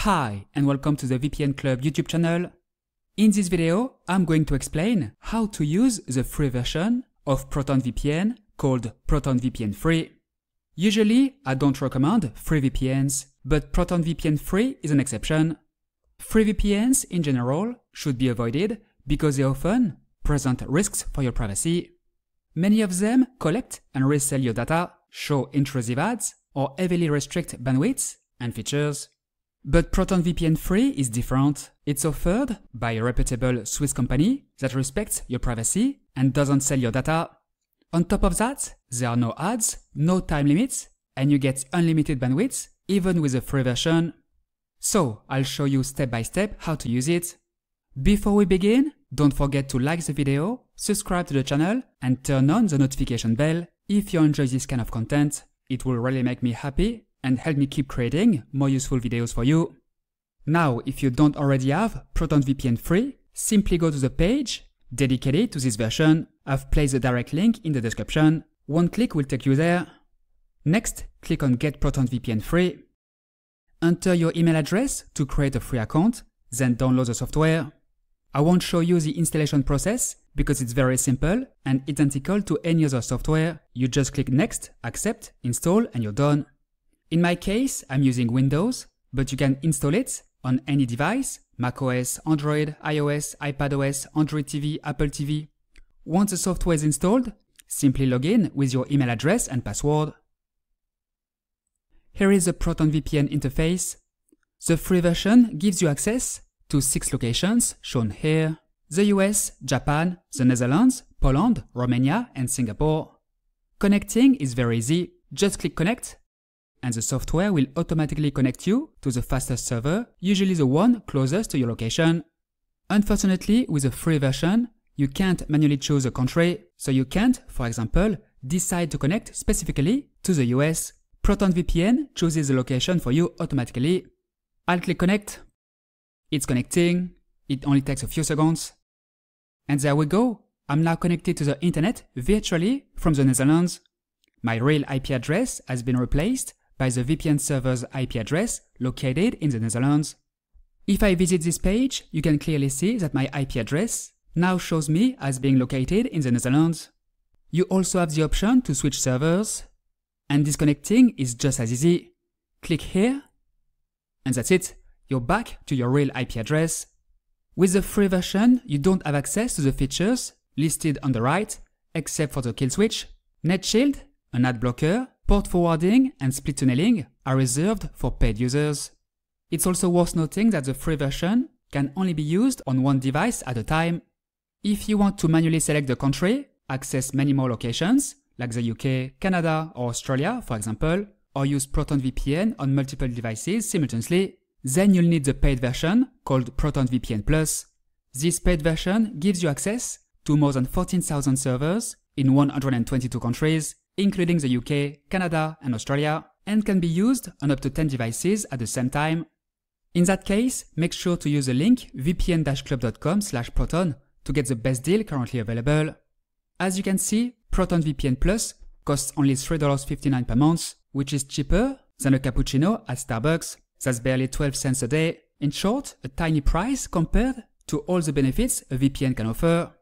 Hi and welcome to the VPN Club YouTube channel. In this video, I'm going to explain how to use the free version of Proton VPN called Proton VPN Free. Usually, I don't recommend free VPNs, but Proton VPN Free is an exception. Free VPNs in general should be avoided because they often present risks for your privacy. Many of them collect and resell your data, show intrusive ads, or heavily restrict bandwidth and features. But Proton VPN Free is different. It's offered by a reputable Swiss company that respects your privacy and doesn't sell your data. On top of that, there are no ads, no time limits, and you get unlimited bandwidth even with a free version. So, I'll show you step by step how to use it. Before we begin, don't forget to like the video, subscribe to the channel, and turn on the notification bell if you enjoy this kind of content. It will really make me happy and help me keep creating more useful videos for you. Now, if you don't already have Proton VPN Free, simply go to the page dedicated to this version. I've placed the direct link in the description. One click will take you there. Next, click on Get Proton VPN Free. Enter your email address to create a free account, then download the software. I won't show you the installation process because it's very simple and identical to any other software. You just click Next, Accept, Install, and you're done. In my case, I'm using Windows, but you can install it on any device: macOS, Android, iOS, iPadOS, Android TV, Apple TV. Once the software is installed, simply log in with your email address and password. Here is the Proton VPN interface. The free version gives you access to 6 locations shown here: the US, Japan, the Netherlands, Poland, Romania, and Singapore. Connecting is very easy. Just click Connect, and the software will automatically connect you to the fastest server, usually the one closest to your location. Unfortunately, with the free version, you can't manually choose a country, so you can't, for example, decide to connect specifically to the US. Proton VPN chooses the location for you automatically. I'll click Connect. It's connecting. It only takes a few seconds. And there we go. I'm now connected to the internet virtually from the Netherlands. My real IP address has been replaced by the VPN server's IP address located in the Netherlands. If I visit this page, you can clearly see that my IP address now shows me as being located in the Netherlands. You also have the option to switch servers, and disconnecting is just as easy. Click here, and that's it. You're back to your real IP address. With the free version, you don't have access to the features listed on the right, except for the kill switch. Net Shield, an ad blocker, port forwarding, and split tunneling are reserved for paid users. It's also worth noting that the free version can only be used on one device at a time. If you want to manually select the country, access many more locations, like the UK, Canada, or Australia, for example, or use Proton VPN on multiple devices simultaneously, then you'll need the paid version called Proton VPN Plus. This paid version gives you access to more than 14,000 servers in 122 countries, including the UK, Canada, and Australia, and can be used on up to 10 devices at the same time. In that case, make sure to use the link vpn-club.com/proton to get the best deal currently available. As you can see, Proton VPN Plus costs only $3.59 per month, which is cheaper than a cappuccino at Starbucks. That's barely 12 cents a day. In short, a tiny price compared to all the benefits a VPN can offer.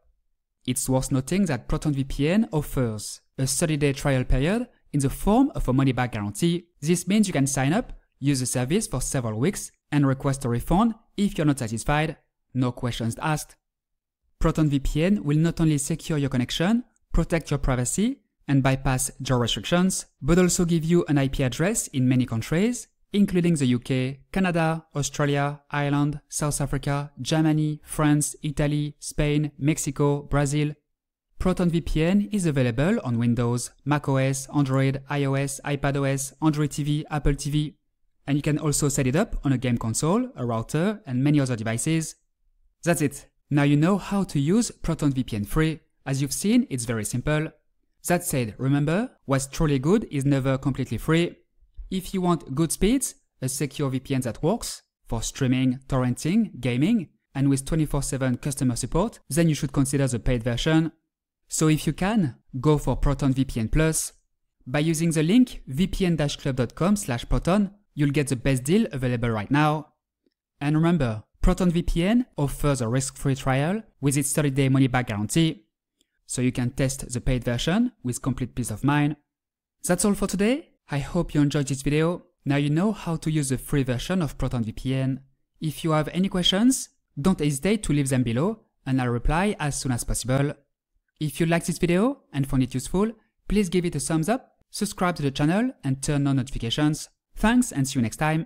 It's worth noting that Proton VPN offers a 30-day trial period in the form of a money-back guarantee. This means you can sign up, use the service for several weeks, and request a refund if you're not satisfied. No questions asked. Proton VPN will not only secure your connection, protect your privacy, and bypass geo restrictions, but also give you an IP address in many countries, including the UK, Canada, Australia, Ireland, South Africa, Germany, France, Italy, Spain, Mexico, Brazil. Proton VPN is available on Windows, macOS, Android, iOS, iPadOS, Android TV, Apple TV, and you can also set it up on a game console, a router, and many other devices. That's it. Now you know how to use Proton VPN Free. As you've seen, it's very simple. That said, remember, what's truly good is never completely free. If you want good speeds, a secure VPN that works for streaming, torrenting, gaming, and with 24/7 customer support, then you should consider the paid version. So if you can, go for Proton VPN Plus. By using the link vpn-club.com/proton, you'll get the best deal available right now. And remember, Proton VPN offers a risk-free trial with its 30-day money-back guarantee, so you can test the paid version with complete peace of mind. That's all for today. I hope you enjoyed this video. Now you know how to use the free version of Proton VPN. If you have any questions, don't hesitate to leave them below and I'll reply as soon as possible. If you liked this video and found it useful, please give it a thumbs up, subscribe to the channel and turn on notifications. Thanks and see you next time.